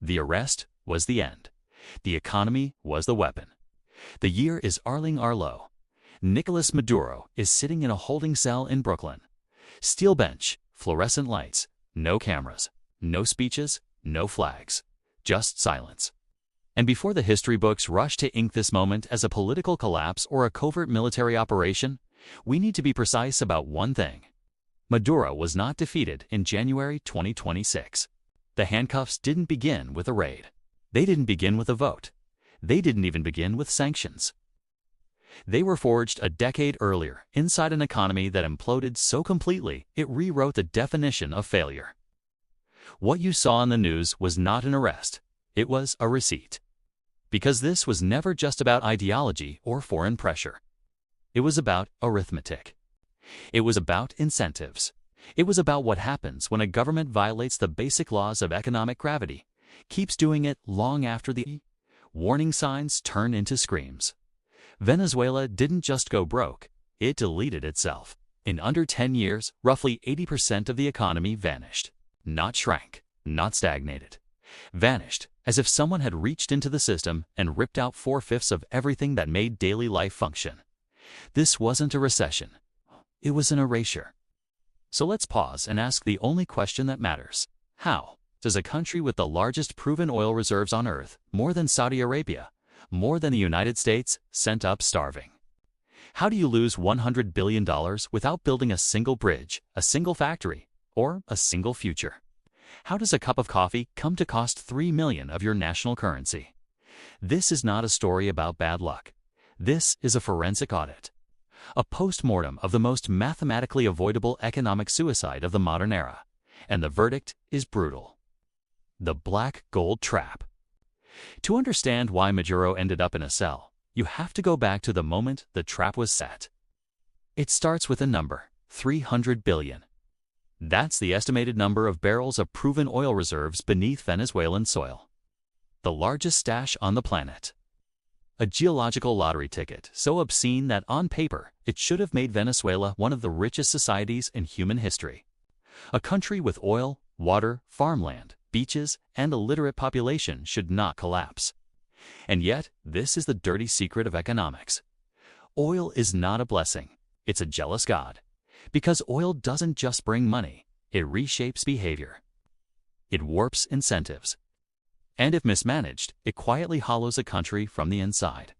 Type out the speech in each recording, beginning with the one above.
The arrest was the end. The economy was the weapon. The year is Arling Arlo. Nicolás Maduro is sitting in a holding cell in Brooklyn. Steel bench, fluorescent lights, no cameras, no speeches, no flags, just silence. And before the history books rush to ink this moment as a political collapse or a covert military operation, we need to be precise about one thing. Maduro was not defeated in January 2026. The handcuffs didn't begin with a raid. They didn't begin with a vote. They didn't even begin with sanctions. They were forged a decade earlier inside an economy that imploded so completely it rewrote the definition of failure. What you saw in the news was not an arrest. It was a receipt. Because this was never just about ideology or foreign pressure. It was about arithmetic. It was about incentives. It was about what happens when a government violates the basic laws of economic gravity, keeps doing it long after the warning signs turn into screams. Venezuela didn't just go broke, it deleted itself. In under 10 years, roughly 80% of the economy vanished. Not shrank, not stagnated. Vanished, as if someone had reached into the system and ripped out 4/5 of everything that made daily life function. This wasn't a recession. It was an erasure. So let's pause and ask the only question that matters. How does a country with the largest proven oil reserves on Earth, more than Saudi Arabia, more than the United States, sent up starving? How do you lose $100 billion without building a single bridge, a single factory, or a single future? How does a cup of coffee come to cost $3 million of your national currency? This is not a story about bad luck. This is a forensic audit. A post-mortem of the most mathematically avoidable economic suicide of the modern era. And the verdict is brutal. The black gold trap. To understand why Maduro ended up in a cell, you have to go back to the moment the trap was set. It starts with a number, 300 billion. That's the estimated number of barrels of proven oil reserves beneath Venezuelan soil. The largest stash on the planet. A geological lottery ticket so obscene that on paper it should have made Venezuela one of the richest societies in human history. A country with oil, water, farmland, beaches, and a literate population should not collapse. And yet, this is the dirty secret of economics. Oil is not a blessing, it's a jealous god. Because oil doesn't just bring money, it reshapes behavior. It warps incentives. And if mismanaged, it quietly hollows a country from the inside.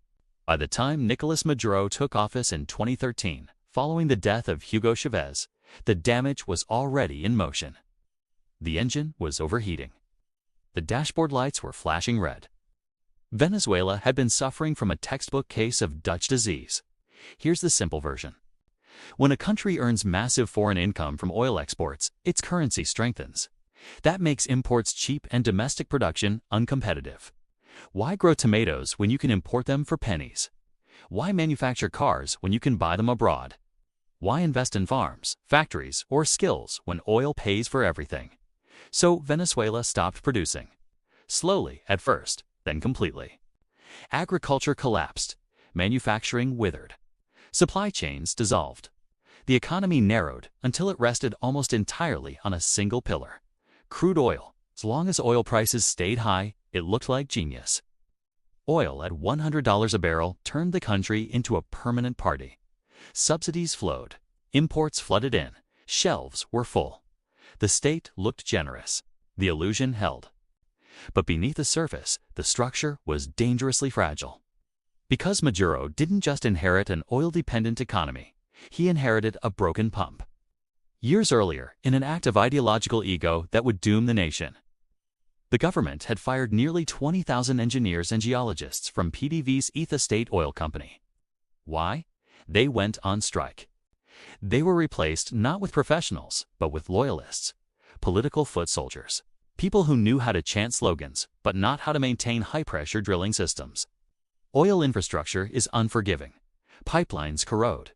By the time Nicolás Maduro took office in 2013, following the death of Hugo Chavez, the damage was already in motion. The engine was overheating. The dashboard lights were flashing red. Venezuela had been suffering from a textbook case of Dutch disease. Here's the simple version. When a country earns massive foreign income from oil exports, its currency strengthens. That makes imports cheap and domestic production uncompetitive. Why grow tomatoes when you can import them for pennies? Why manufacture cars when you can buy them abroad? Why invest in farms, factories, or skills when oil pays for everything? So Venezuela stopped producing. Slowly at first, then completely. Agriculture collapsed. Manufacturing withered. Supply chains dissolved. The economy narrowed until it rested almost entirely on a single pillar. Crude oil. As long as oil prices stayed high, it looked like genius. Oil at $100 a barrel turned the country into a permanent party. Subsidies flowed. Imports flooded in. Shelves were full. The state looked generous. The illusion held. But beneath the surface, the structure was dangerously fragile. Because Maduro didn't just inherit an oil-dependent economy, he inherited a broken pump. Years earlier, in an act of ideological ego that would doom the nation, the government had fired nearly 20,000 engineers and geologists from PDV's Etha State Oil Company. Why? They went on strike. They were replaced not with professionals, but with loyalists, political foot soldiers, people who knew how to chant slogans, but not how to maintain high-pressure drilling systems. Oil infrastructure is unforgiving. Pipelines corrode.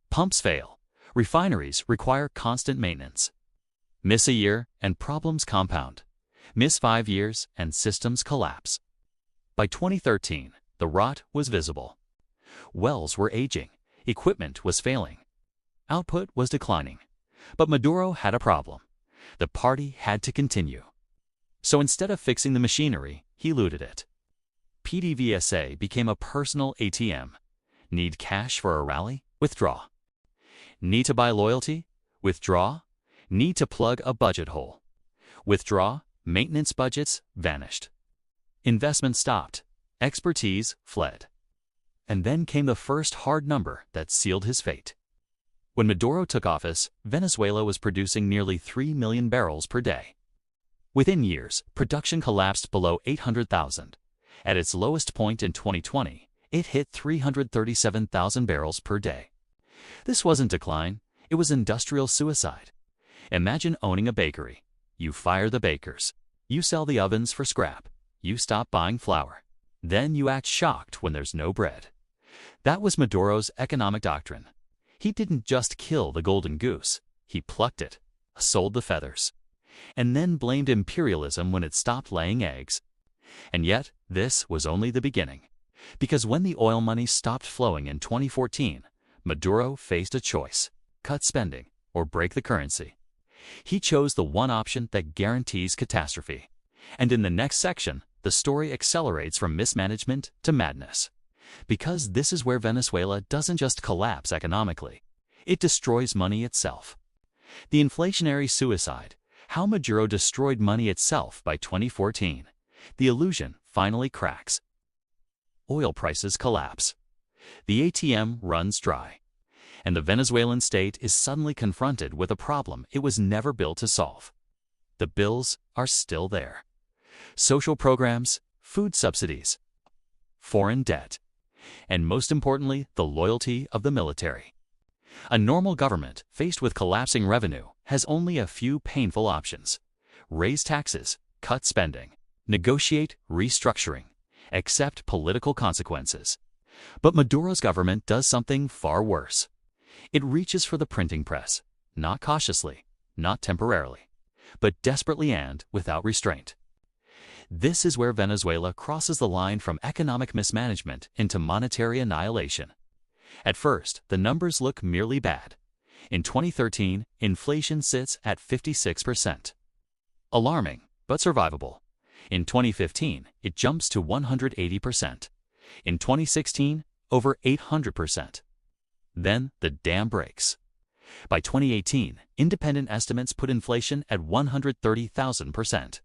Pumps fail. Refineries require constant maintenance. Miss a year and problems compound. Miss 5 years and systems collapse. By 2013, the rot was visible. Wells were aging. Equipment was failing. Output was declining. But Maduro had a problem. The party had to continue. So instead of fixing the machinery, he looted it. PDVSA became a personal ATM. Need cash for a rally? Withdraw. Need to buy loyalty? Withdraw. Need to plug a budget hole? Withdraw. Maintenance budgets vanished. Investment stopped. Expertise fled. And then came the first hard number that sealed his fate. When Maduro took office, Venezuela was producing nearly 3 million barrels per day. Within years, production collapsed below 800,000. At its lowest point in 2020, it hit 337,000 barrels per day. This wasn't decline, it was industrial suicide. Imagine owning a bakery. You fire the bakers. You sell the ovens for scrap. You stop buying flour. Then you act shocked when there's no bread. That was Maduro's economic doctrine. He didn't just kill the golden goose. He plucked it, sold the feathers, and then blamed imperialism when it stopped laying eggs. And yet, this was only the beginning. Because when the oil money stopped flowing in 2014, Maduro faced a choice: cut spending or break the currency. He chose the one option that guarantees catastrophe. And in the next section, the story accelerates from mismanagement to madness. Because this is where Venezuela doesn't just collapse economically, it destroys money itself. The inflationary suicide, how Maduro destroyed money itself by 2014. The illusion finally cracks. Oil prices collapse. The ATM runs dry. And the Venezuelan state is suddenly confronted with a problem it was never built to solve. The bills are still there. Social programs, food subsidies, foreign debt, and most importantly, the loyalty of the military. A normal government faced with collapsing revenue has only a few painful options: raise taxes, cut spending, negotiate restructuring, accept political consequences. But Maduro's government does something far worse. It reaches for the printing press, not cautiously, not temporarily, but desperately and without restraint. This is where Venezuela crosses the line from economic mismanagement into monetary annihilation. At first, the numbers look merely bad. In 2013, inflation sits at 56%. Alarming, but survivable. In 2015, it jumps to 180%. In 2016, over 800%. Then the dam breaks. By 2018, independent estimates put inflation at 130,000%.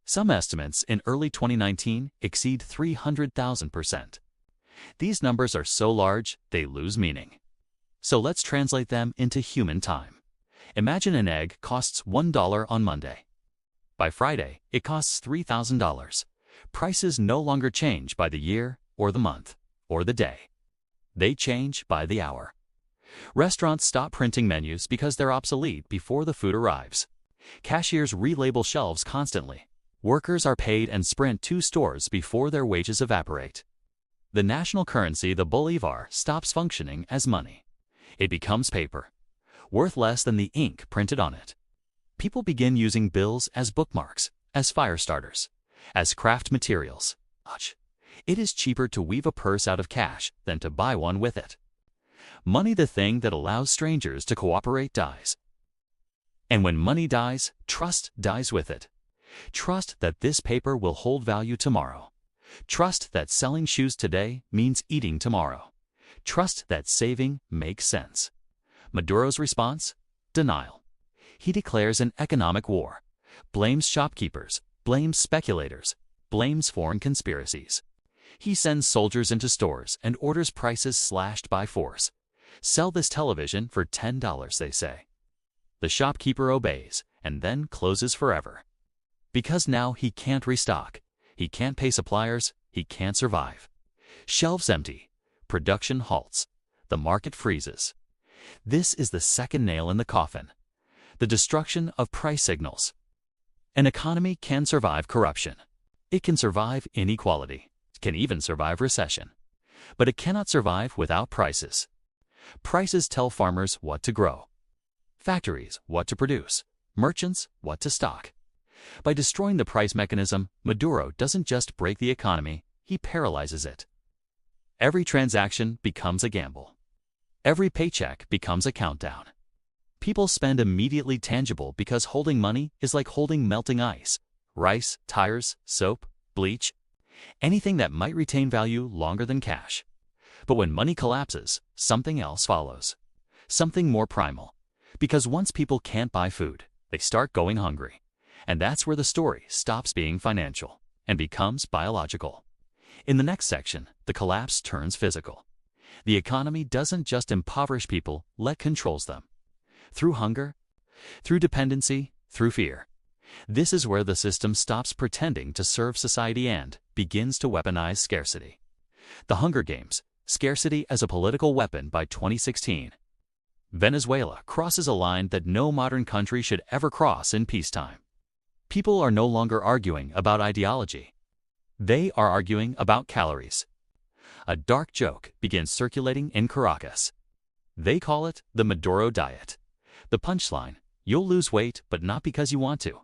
Some estimates in early 2019 exceed 300,000%. These numbers are so large, they lose meaning. So let's translate them into human time. Imagine an egg costs $1 on Monday. By Friday, it costs $3,000. Prices no longer change by the year, or the month, or the day. They change by the hour. Restaurants stop printing menus because they're obsolete before the food arrives. Cashiers relabel shelves constantly. Workers are paid and sprint to stores before their wages evaporate. The national currency, the Bolívar, stops functioning as money. It becomes paper, worth less than the ink printed on it. People begin using bills as bookmarks, as fire starters, as craft materials. It is cheaper to weave a purse out of cash than to buy one with it. Money, the thing that allows strangers to cooperate, dies. And when money dies, trust dies with it. Trust that this paper will hold value tomorrow. Trust that selling shoes today means eating tomorrow. Trust that saving makes sense. Maduro's response? Denial. He declares an economic war, blames shopkeepers, blames speculators, blames foreign conspiracies. He sends soldiers into stores and orders prices slashed by force. Sell this television for $10, they say. The shopkeeper obeys and then closes forever. Because now he can't restock. He can't pay suppliers. He can't survive. Shelves empty. Production halts. The market freezes. This is the second nail in the coffin. The destruction of price signals. An economy can survive corruption. It can survive inequality. It can even survive recession. But it cannot survive without prices. Prices tell farmers what to grow. Factories what to produce. Merchants what to stock. By destroying the price mechanism, Maduro doesn't just break the economy, he paralyzes it. Every transaction becomes a gamble. Every paycheck becomes a countdown. People spend immediately tangible because holding money is like holding melting ice. rice, tires, soap, bleach, anything that might retain value longer than cash. But when money collapses, something else follows. Something more primal. Because once people can't buy food, they start going hungry. And that's where the story stops being financial and becomes biological. In the next section, the collapse turns physical. The economy doesn't just impoverish people, it controls them. Through hunger, through dependency, through fear. This is where the system stops pretending to serve society and begins to weaponize scarcity. The Hunger Games, scarcity as a political weapon by 2016. Venezuela crosses a line that no modern country should ever cross in peacetime. People are no longer arguing about ideology. They are arguing about calories. A dark joke begins circulating in Caracas. They call it the Maduro diet. The punchline, you'll lose weight, but not because you want to.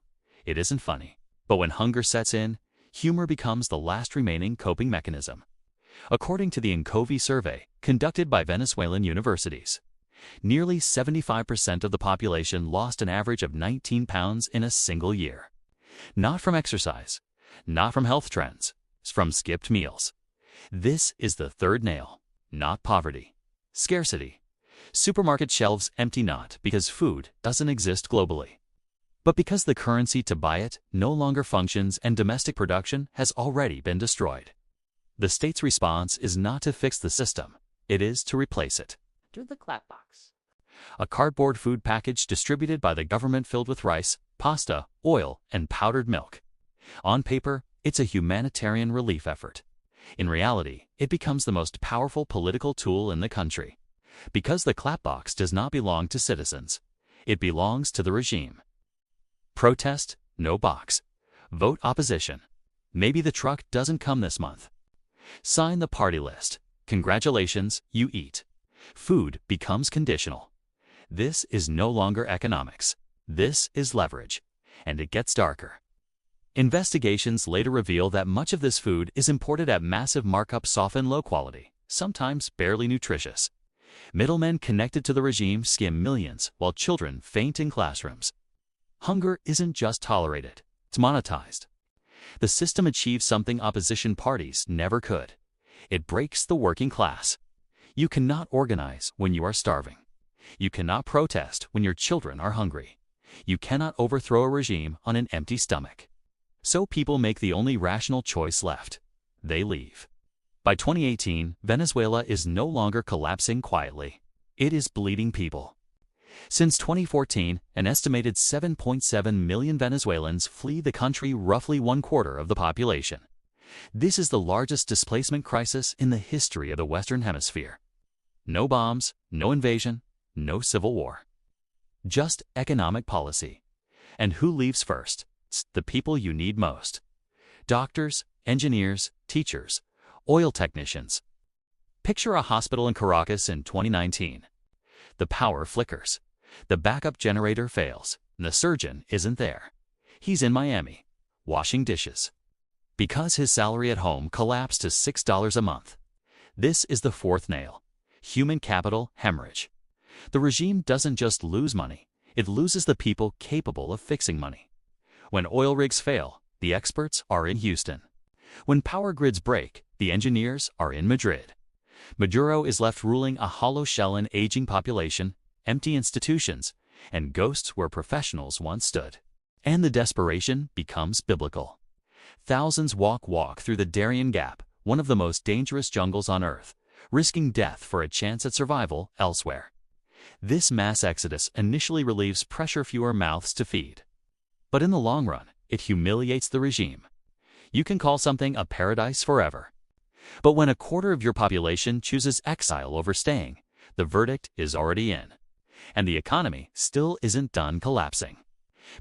It isn't funny. But when hunger sets in, humor becomes the last remaining coping mechanism. According to the Incovi survey conducted by Venezuelan universities, nearly 75% of the population lost an average of 19 pounds in a single year. Not from exercise, not from health trends, it's from skipped meals. This is the third nail, not poverty, scarcity. Supermarket shelves empty not because food doesn't exist globally, but because the currency to buy it no longer functions and domestic production has already been destroyed. The state's response is not to fix the system, it is to replace it. Do the clap box. A cardboard food package distributed by the government filled with rice, pasta, oil, and powdered milk. On paper, it's a humanitarian relief effort. In reality, it becomes the most powerful political tool in the country. Because the clap box does not belong to citizens. It belongs to the regime. Protest, no box. Vote opposition. Maybe the truck doesn't come this month. Sign the party list. Congratulations, you eat. Food becomes conditional. This is no longer economics. This is leverage. And it gets darker. Investigations later reveal that much of this food is imported at massive markups, often low quality, sometimes barely nutritious. Middlemen connected to the regime skim millions while children faint in classrooms. Hunger isn't just tolerated, it's monetized. The system achieves something opposition parties never could. It breaks the working class. You cannot organize when you are starving. You cannot protest when your children are hungry. You cannot overthrow a regime on an empty stomach. So people make the only rational choice left. They leave. By 2018, Venezuela is no longer collapsing quietly. It is bleeding people. Since 2014, an estimated 7.7 million Venezuelans flee the country, roughly 1/4 of the population. This is the largest displacement crisis in the history of the Western Hemisphere. No bombs, no invasion, no civil war. Just economic policy. And who leaves first? It's the people you need most. Doctors, engineers, teachers, oil technicians. Picture a hospital in Caracas in 2019. The power flickers. The backup generator fails. And the surgeon isn't there. He's in Miami, washing dishes. Because his salary at home collapsed to $6 a month. This is the fourth nail. Human capital hemorrhage. The regime doesn't just lose money, it loses the people capable of fixing money. When oil rigs fail, the experts are in Houston. When power grids break, the engineers are in Madrid. Maduro is left ruling a hollow shell, an aging population, empty institutions, and ghosts where professionals once stood. And the desperation becomes biblical. Thousands walk through the Darien Gap, one of the most dangerous jungles on Earth, risking death for a chance at survival elsewhere. This mass exodus initially relieves pressure, fewer mouths to feed. But in the long run, it humiliates the regime. You can call something a paradise forever. But when 1/4 of your population chooses exile over staying, the verdict is already in. And the economy still isn't done collapsing.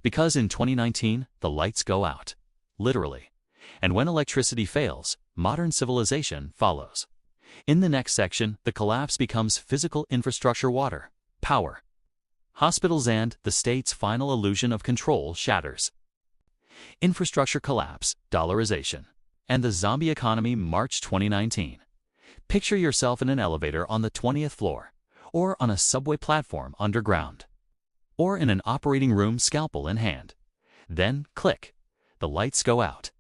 Because in 2019, the lights go out. Literally. And when electricity fails, modern civilization follows. In the next section, the collapse becomes physical infrastructure, water, power. Hospitals, and the state's final illusion of control shatters. Infrastructure collapse, dollarization, and the zombie economy. March 2019. Picture yourself in an elevator on the 20th floor, or on a subway platform underground, or in an operating room, scalpel in hand. Then, click. the lights go out.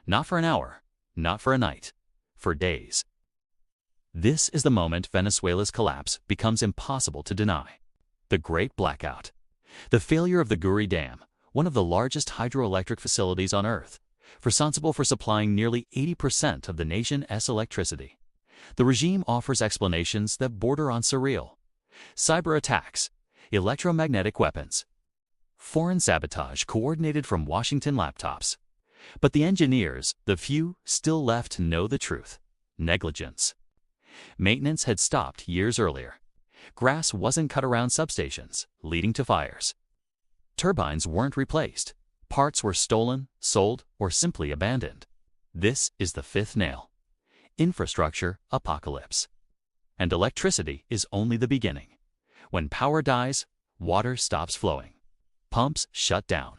Not for an hour, not for a night, for days. This is the moment Venezuela's collapse becomes impossible to deny. The Great Blackout. The failure of the Guri Dam, one of the largest hydroelectric facilities on Earth, responsible for supplying nearly 80% of the nation's electricity. The regime offers explanations that border on surreal. Cyber attacks, electromagnetic weapons, foreign sabotage coordinated from Washington laptops. But the engineers, the few still left, know the truth. Negligence. Maintenance had stopped years earlier. Grass wasn't cut around substations, leading to fires. Turbines weren't replaced. Parts were stolen, sold, or simply abandoned. This is the fifth nail. Infrastructure apocalypse. And electricity is only the beginning. When power dies, water stops flowing. Pumps shut down.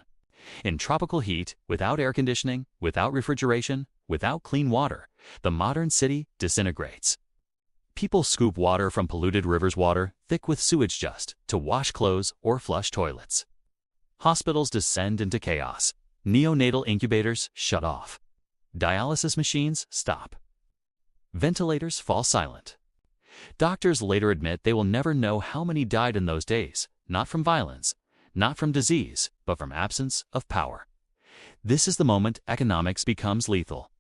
In tropical heat, without air conditioning, without refrigeration, without clean water, the modern city disintegrates. People scoop water from polluted rivers, water thick with sewage dust, to wash clothes or flush toilets. Hospitals descend into chaos. Neonatal incubators shut off. Dialysis machines stop. Ventilators fall silent. Doctors later admit they will never know how many died in those days, not from violence, not from disease, but from absence of power. This is the moment economics becomes lethal.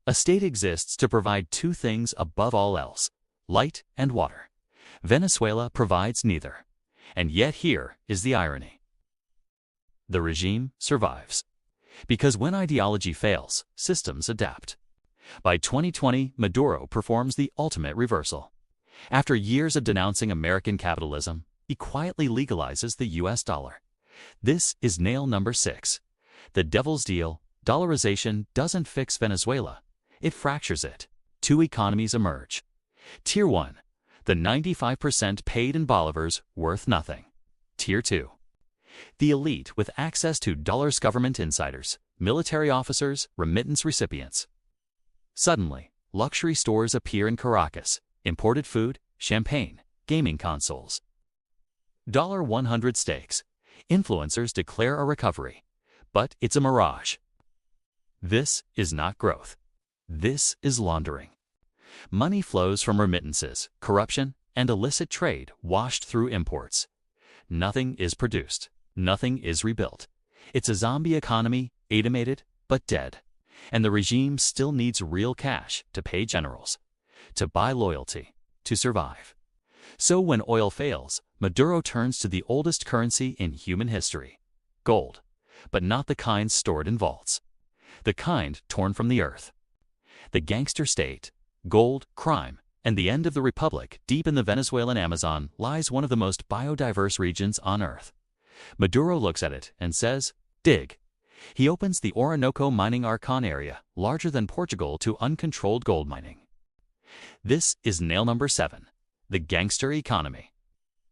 A state exists to provide two things above all else: light and water. Venezuela provides neither. And yet here is the irony. The regime survives. Because when ideology fails, systems adapt. By 2020, Maduro performs the ultimate reversal. After years of denouncing American capitalism, he quietly legalizes the US dollar. This is nail number 6. The devil's deal. Dollarization doesn't fix Venezuela. It fractures it. Two economies emerge. Tier 1. The 95% paid in bolivars, worth nothing. Tier 2. The elite with access to dollars, government insiders, military officers, remittance recipients. Suddenly, luxury stores appear in Caracas, imported food, champagne, gaming consoles. $100 steaks. Influencers declare a recovery, but it's a mirage. This is not growth. This is laundering. Money flows from remittances, corruption, and illicit trade washed through imports. Nothing is produced. Nothing is rebuilt. It's a zombie economy, automated but dead. And the regime still needs real cash to pay generals, to buy loyalty, to survive. So when oil fails, Maduro turns to the oldest currency in human history: gold, but not the kind stored in vaults. The kind torn from the earth. The gangster state, gold, crime, and the end of the republic. Deep in the Venezuelan Amazon lies one of the most biodiverse regions on earth. Maduro looks at it and says, dig. He opens the Orinoco mining Arcon area, larger than Portugal, to uncontrolled gold mining. This is nail number 7. The gangster economy.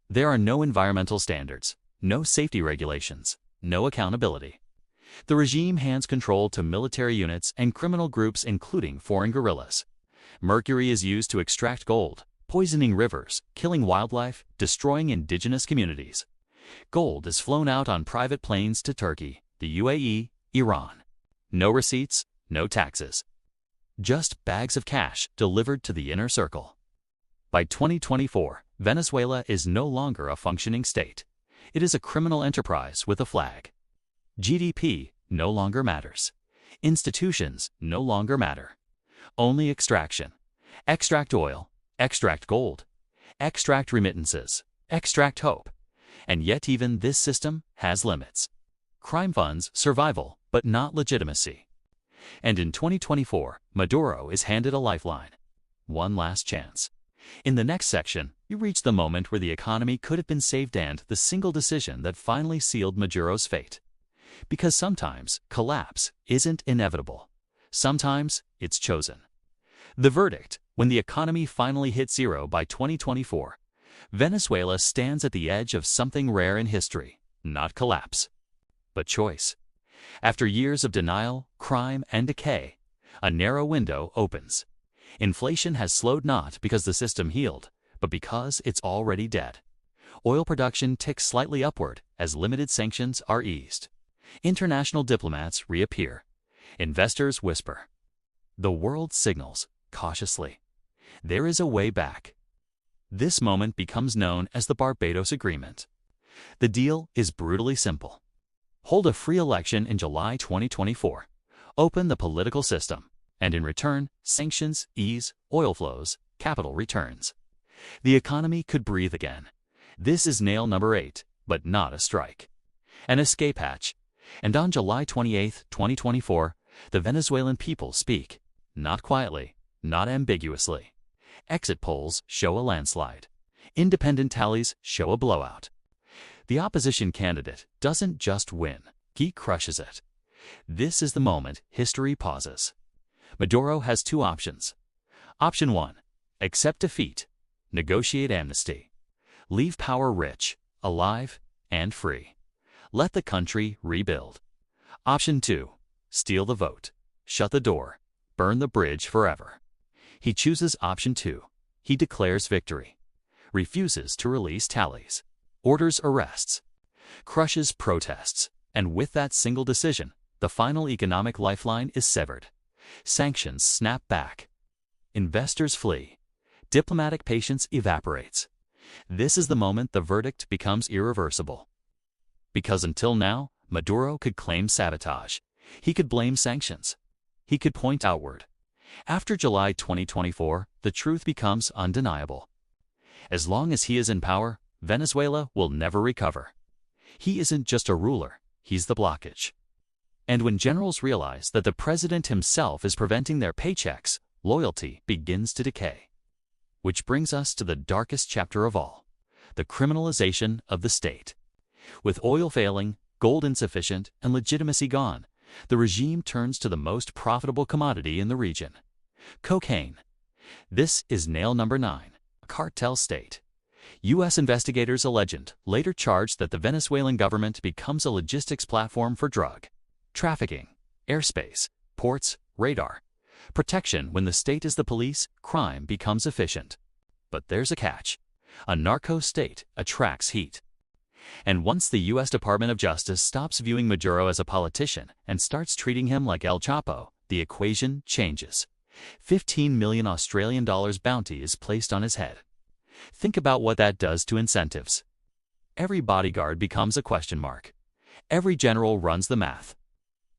There are no environmental standards, no safety regulations, no accountability. The regime hands control to military units and criminal groups, including foreign guerrillas. Mercury is used to extract gold, poisoning rivers, killing wildlife, destroying indigenous communities. Gold is flown out on private planes to Turkey, the UAE, Iran. No receipts, no taxes. Just bags of cash delivered to the inner circle. By 2024, Venezuela is no longer a functioning state. It is a criminal enterprise with a flag. GDP no longer matters. Institutions no longer matter. Only extraction. Extract oil, extract gold, extract remittances, extract hope. And yet even this system has limits. Crime funds survival, but not legitimacy. And in 2024, Maduro is handed a lifeline. One last chance. In the next section, you reach the moment where the economy could have been saved and the single decision that finally sealed Maduro's fate. Because sometimes collapse isn't inevitable. Sometimes it's chosen. The verdict: when the economy finally hit zero by 2024, Venezuela stands at the edge of something rare in history, not collapse, but choice. After years of denial, crime, and decay, a narrow window opens. Inflation has slowed not because the system healed, but because it's already dead. Oil production ticks slightly upward as limited sanctions are eased. International diplomats reappear. Investors whisper. The world signals, cautiously. There is a way back. This moment becomes known as the Barbados Agreement. The deal is brutally simple. Hold a free election in July 2024, open the political system, and in return, sanctions, ease, oil flows, capital returns. The economy could breathe again. This is nail number 8, but not a strike. An escape hatch. And on July 28, 2024, the Venezuelan people speak. Not quietly, not ambiguously. Exit polls show a landslide. Independent tallies show a blowout. The opposition candidate doesn't just win, he crushes it. This is the moment history pauses. Maduro has 2 options. Option 1, accept defeat, negotiate amnesty. Leave power rich, alive, and free. Let the country rebuild. Option 2, steal the vote, shut the door, burn the bridge forever. He chooses option 2. He declares victory. Refuses to release tallies. Orders arrests. Crushes protests. And with that single decision, the final economic lifeline is severed. Sanctions snap back. Investors flee. Diplomatic patience evaporates. This is the moment the verdict becomes irreversible. Because until now, Maduro could claim sabotage. He could blame sanctions. He could point outward. After July 2024, the truth becomes undeniable. As long as he is in power, Venezuela will never recover. He isn't just a ruler, he's the blockage. And when generals realize that the president himself is preventing their paychecks, loyalty begins to decay. Which brings us to the darkest chapter of all, the criminalization of the state. With oil failing, gold insufficient, and legitimacy gone, the regime turns to the most profitable commodity in the region: cocaine. This is nail number 9, a cartel state. U.S. investigators later charged that the Venezuelan government becomes a logistics platform for drug trafficking, airspace, ports, radar. Protection. When the state is the police, crime becomes efficient. But there's a catch. A narco state attracts heat. And once the U.S. Department of Justice stops viewing Maduro as a politician and starts treating him like El Chapo, the equation changes. 15 million Australian dollars bounty is placed on his head. Think about what that does to incentives. Every bodyguard becomes a question mark. Every general runs the math.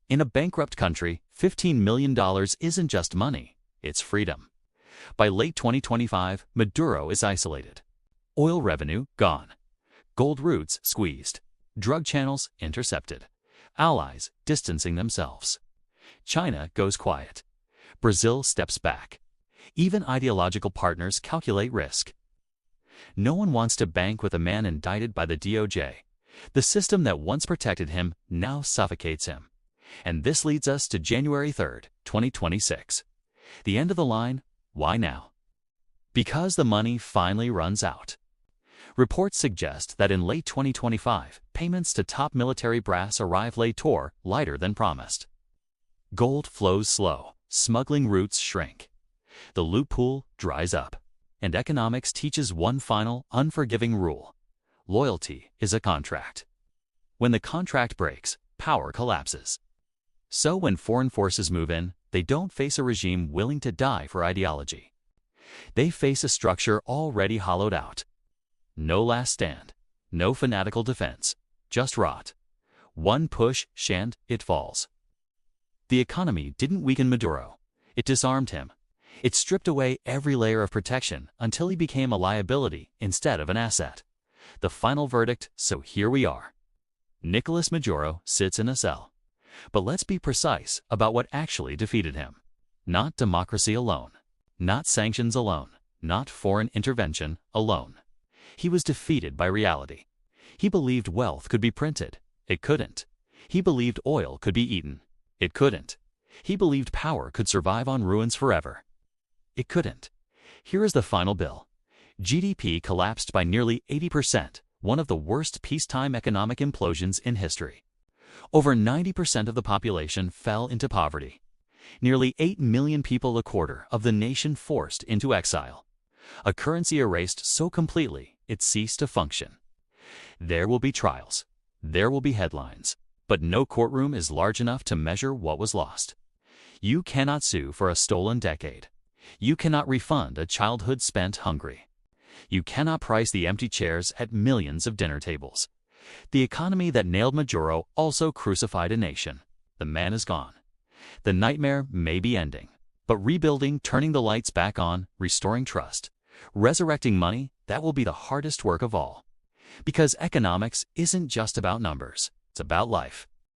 In a bankrupt country, $15 million isn't just money, it's freedom. By late 2025, Maduro is isolated. Oil revenue gone. Gold routes squeezed. Drug channels intercepted. Allies distancing themselves. China goes quiet. Brazil steps back. Even ideological partners calculate risk. No one wants to bank with a man indicted by the DOJ. The system that once protected him now suffocates him. And this leads us to January 3rd, 2026. The end of the line. Why now? Because the money finally runs out. Reports suggest that in late 2025, payments to top military brass arrive lighter than promised. Gold flows slow, smuggling routes shrink. The loot pool dries up. And economics teaches one final, unforgiving rule. Loyalty is a contract. When the contract breaks, power collapses. So when foreign forces move in, they don't face a regime willing to die for ideology. They face a structure already hollowed out. No last stand, no fanatical defense, just rot. One push, and it falls. The economy didn't weaken Maduro. It disarmed him. It stripped away every layer of protection until he became a liability instead of an asset. The final verdict, so here we are. Nicolás Maduro sits in a cell. But let's be precise about what actually defeated him. Not democracy alone. Not sanctions alone. Not foreign intervention alone. He was defeated by reality. He believed wealth could be printed. It couldn't. He believed oil could be eaten. It couldn't. He believed power could survive on ruins forever. It couldn't. Here is the final bill. GDP collapsed by nearly 80%, one of the worst peacetime economic implosions in history. Over 90% of the population fell into poverty. Nearly 8 million people, a quarter of the nation, forced into exile. A currency erased so completely it ceased to function. There will be trials. There will be headlines. But no courtroom is large enough to measure what was lost. You cannot sue for a stolen decade. You cannot refund a childhood spent hungry. You cannot price the empty chairs at millions of dinner tables. The economy that nailed Maduro also crucified a nation. The man is gone. The nightmare may be ending, but rebuilding, turning the lights back on, restoring trust, resurrecting money, that will be the hardest work of all. Because economics isn't just about numbers, it's about life.